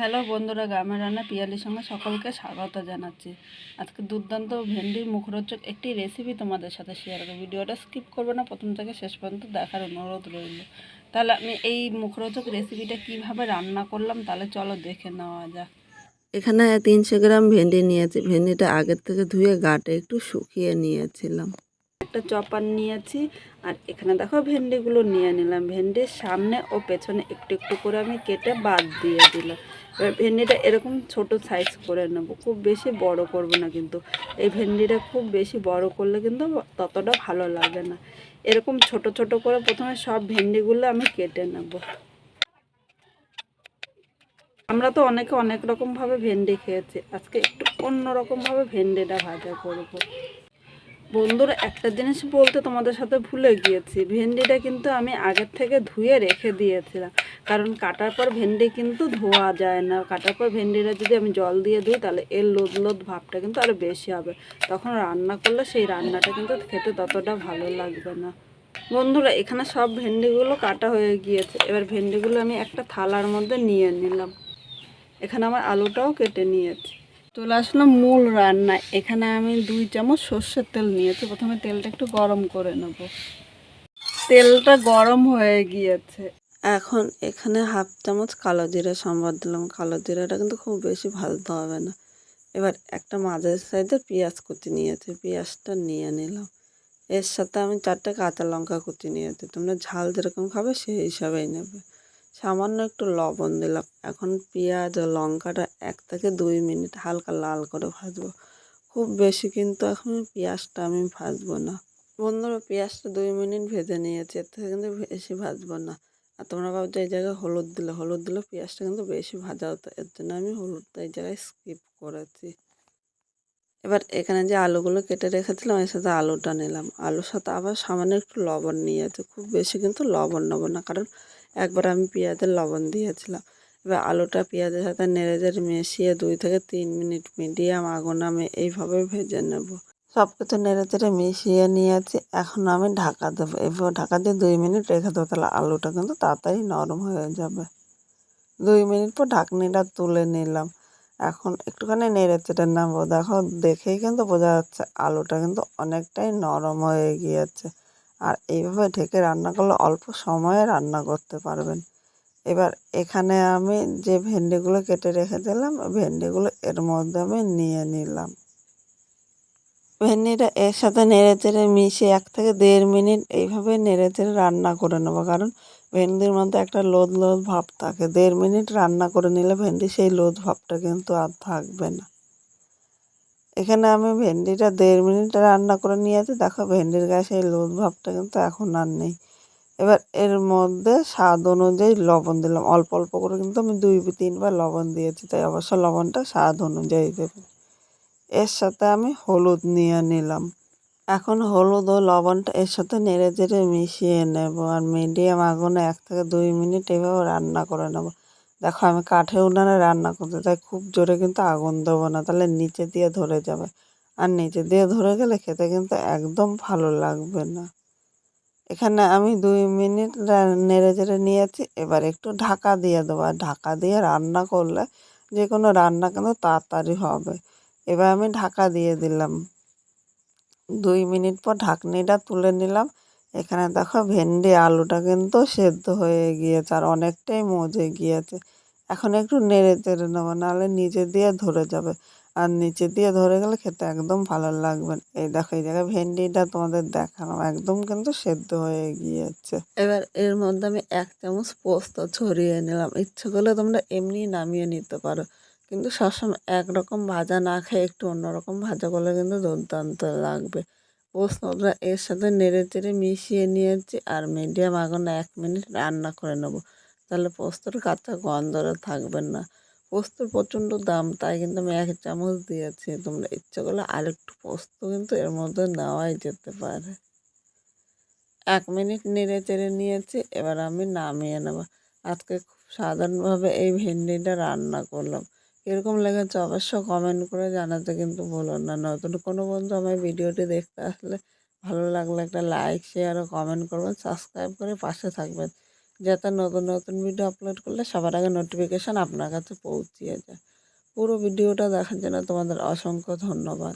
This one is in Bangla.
হ্যালো বন্ধুরা, গ্রামের রান্না পিয়ালির সঙ্গে সকলকে স্বাগত জানাচ্ছি। আজকে দুর্দান্ত ভেন্ডির মুখরোচক একটি রেসিপি তোমাদের সাথে শেয়ার করব। ভিডিওটা স্কিপ করবে না, প্রথম থেকে শেষ পর্যন্ত দেখার অনুরোধ রইল। তাহলে আমি এই মুখরোচক রেসিপিটা কিভাবে রান্না করলাম তাহলে চলো দেখে নেওয়া যাক। এখানে 300 গ্রাম ভেন্ডি নিয়েছি। ভেন্ডিটা আগের থেকে ধুয়ে গাটে একটু শুকিয়ে নিয়েছিলাম। একটা চপার নিয়েছি আর এখানে দেখো ভেন্ডিগুলো নিয়ে নিলাম। ভেন্ডির সামনে ও পেছনে একটু একটু করে আমি কেটে বাদ দিয়ে দিলাম। এবার ভেন্ডিটা এরকম ছোট সাইজ করে নেব, খুব বেশি বড় করব না। কিন্তু এই ভেন্ডিটা খুব বেশি বড় করলে কিন্তু ততটা ভালো লাগে না। এরকম ছোট ছোট করে প্রথমে সব ভেন্ডিগুলো আমি কেটে নেব। আমরা তো অনেকে অনেক রকমভাবে ভেন্ডি খেয়েছি, আজকে একটু অন্য রকমভাবে ভেন্ডিটা ভাজা করব। বন্ধুরা, একটা জিনিস বলতে তোমাদের সাথে ভুলে গিয়েছি, ভেন্ডিটা কিন্তু আমি আগের থেকে ধুয়ে রেখে দিয়েছিলাম। কারণ কাটার পর ভেন্ডি কিন্তু ধোয়া যায় না। কাটার পর ভেন্ডিটা যদি আমি জল দিয়ে ধুই তাহলে এর লোদ লোদ ভাবটা কিন্তু আরও বেশি হবে। তখন রান্না করলে সেই রান্নাটা কিন্তু খেতে ততটা ভালো লাগবে না। বন্ধুরা, এখানে সব ভেন্ডিগুলো কাটা হয়ে গিয়েছে। এবার ভেন্ডিগুলো আমি একটা থালার মধ্যে নিয়ে নিলাম। এখানে আমার আলুটাও কেটে নিয়েছি। চলে আসলাম মূল রান্না। এখানে আমি 2 চামচ সর্ষের তেল নিয়েছি। প্রথমে তেলটা একটু গরম করে নেব। তেলটা গরম হয়ে গিয়েছে। এখন এখানে 1/2 চামচ কালো জিরা সম্বাদ দিলাম। কালো জিরাটা কিন্তু খুব বেশি ভাজতে হবে না। এবার একটা মাঝারি সাইজের পেঁয়াজ কুচি নিয়েছি, পেঁয়াজটা নিয়ে নিলাম। এর সাথে আমি 4টে কাঁচা লঙ্কা কুচি নিয়েছি। তোমরা ঝাল যেরকম খাবে সেই হিসাবেই নেবে। সামান্য একটু লবণ দিলাম। এখন পেঁয়াজ ও লঙ্কাটা 1 থেকে 2 মিনিট হালকা লাল করে ভাজবো। খুব বেশি কিন্তু এখন পেঁয়াজটা আমি ভাজবো না। বন্ধুরা, পেঁয়াজটা 2 মিনিট ভেজে নিয়েছি, এর থেকে কিন্তু বেশি ভাজবো না। আর তোমরা ভাবছো এই জায়গায় হলুদ দিলে পেঁয়াজটা কিন্তু বেশি ভাজা হতো, এর জন্য আমি হলুদটা এই জায়গায় স্কিপ করেছি। এবার এখানে যে আলুগুলো কেটে রেখেছিলাম এর সাথে আলুটা নিলাম। আলুর সাথে আবার সামান্য একটু লবণ নিয়েছি। খুব বেশি কিন্তু লবণ নেবো না, কারণ একবার আমি পেঁয়াজের লবণ দিয়েছিলাম। এবার আলুটা পেঁয়াজের সাথে নেড়ে মিশিয়ে 2 থেকে 3 মিনিট মিডিয়াম আগুনে আমি এইভাবে ভেজে নেব। সব কিছু নেড়ে মিশিয়ে নিয়েছি। এখন আমি ঢাকা দেবো। এভাবে ঢাকা দিয়ে 2 মিনিট রেখে দেবো, তাহলে আলুটা কিন্তু তাড়াতাড়ি নরম হয়ে যাবে। 2 মিনিট পর ঢাকনিটা তুলে নিলাম। এখন একটুখানি নেড়ে নেবো। দেখো, দেখেই কিন্তু বোঝা যাচ্ছে আলুটা কিন্তু অনেকটাই নরম হয়ে গিয়েছে। আর এইভাবে ঢেকে রান্না করলে অল্প সময়ে রান্না করতে পারবেন। এবার এখানে আমি যে ভেন্ডিগুলো কেটে রেখে দিলাম, ভেন্ডিগুলো এর মধ্যে আমি নিয়ে নিলাম। ভেন্ডিটা এর সাথে নেড়ে মিশিয়ে 1 থেকে 1.5 মিনিট এইভাবে নেড়ে রান্না করে নেবো, কারণ ভেন্ডির মধ্যে একটা লোদ লোদ ভাব থাকে। 1.5 মিনিট রান্না করে নিলে ভেন্ডি সেই লোদ ভাবটা কিন্তু আর থাকবে না। এখানে আমি ভেন্ডিটা 1.5 মিনিট রান্না করে নিয়েছি। দেখো, ভেন্ডির গায়ে সেই লোদ ভাবটা কিন্তু এখন আর নেই। এবার এর মধ্যে স্বাদ অনুযায়ী লবণ দিলাম। অল্প অল্প করে কিন্তু আমি 2-3 বার লবণ দিয়েছি, তাই অবশ্য লবণটা স্বাদ অনুযায়ী দেবেন। এর সাথে আমি হলুদ নিয়ে নিলাম। এখন হলুদ ও লবণটা এর সাথে নেড়ে মিশিয়ে নেব আর মিডিয়াম আগুনে 1 থেকে 2 মিনিট এভাবে রান্না করে নেব। দেখো, আমি কাঠের উনানে রান্না করতে, তাই খুব জোরে কিন্তু আগুন দেবো না, তাহলে নিচে দিয়ে ধরে যাবে। আর নিচে দিয়ে ধরে গেলে খেতে কিন্তু একদম ভালো লাগবে না। এখানে আমি 2 মিনিট নেড়ে নিয়েছি। এবার একটু ঢাকা দিয়ে দেবো। আর ঢাকা দিয়ে রান্না করলে যে কোনো রান্না কিন্তু তাড়াতাড়ি হবে। এবার আমি ঢাকা দিয়ে দিলাম। 2 মিনিট পর ঢাকনিটা তুলে নিলাম। এখানে দেখো, ভেন্ডি আলুটা কিন্তু সেদ্ধ হয়ে গিয়েছে আর অনেকটাই মজে গিয়েছে। এখন একটু নেড়ে নেবো, নাহলে নিচে দিয়ে ধরে যাবে। আর নিচে দিয়ে ধরে গেলে খেতে একদম ভালো লাগবে না। এই দেখো, এই জায়গায় ভেন্ডিটা তোমাদের দেখালাম, একদম কিন্তু সেদ্ধ হয়ে গিয়েছে। এবার এর মধ্যে আমি 1 চামচ পোস্ত ছড়িয়ে নিলাম। ইচ্ছে করলে তোমরা এমনি নামিয়ে নিতে পারো, কিন্তু সবসময় একরকম ভাজা না খেয়ে একটু অন্যরকম ভাজা করলে কিন্তু দুর্দান্ত লাগবে। পোস্তটা এর সাথে নেড়ে মিশিয়ে নিয়েছি আর মিডিয়াম আগুনে 1 মিনিট রান্না করে নেব, তাহলে পোস্তর কাঁচা গন্ধটা থাকবে না। পোস্তর প্রচণ্ড দাম, তাই কিন্তু আমি 1 চামচ দিয়েছি। তোমরা ইচ্ছে করলে আরেকটু পোস্ত কিন্তু এর মধ্যে নেওয়াই যেতে পারে। 1 মিনিট নেড়ে নিয়েছি। এবার আমি নামিয়ে নেব। আজকে খুব সাধারণভাবে এই ভেন্ডিটা রান্না করলাম। কীরকম লেগেছে অবশ্য কমেন্ট করে জানাতে কিন্তু ভুলো না। নতুন কোনো বন্ধু আমার ভিডিওটি দেখতে আসলে ভালো লাগলে একটা লাইক, শেয়ার ও কমেন্ট করবেন। সাবস্ক্রাইব করে পাশে থাকবেন। যাতে নতুন নতুন ভিডিও আপলোড করলে সবার আগে নোটিফিকেশান আপনার কাছে পৌঁছিয়ে যায়। পুরো ভিডিওটা দেখার জন্য তোমাদের অসংখ্য ধন্যবাদ।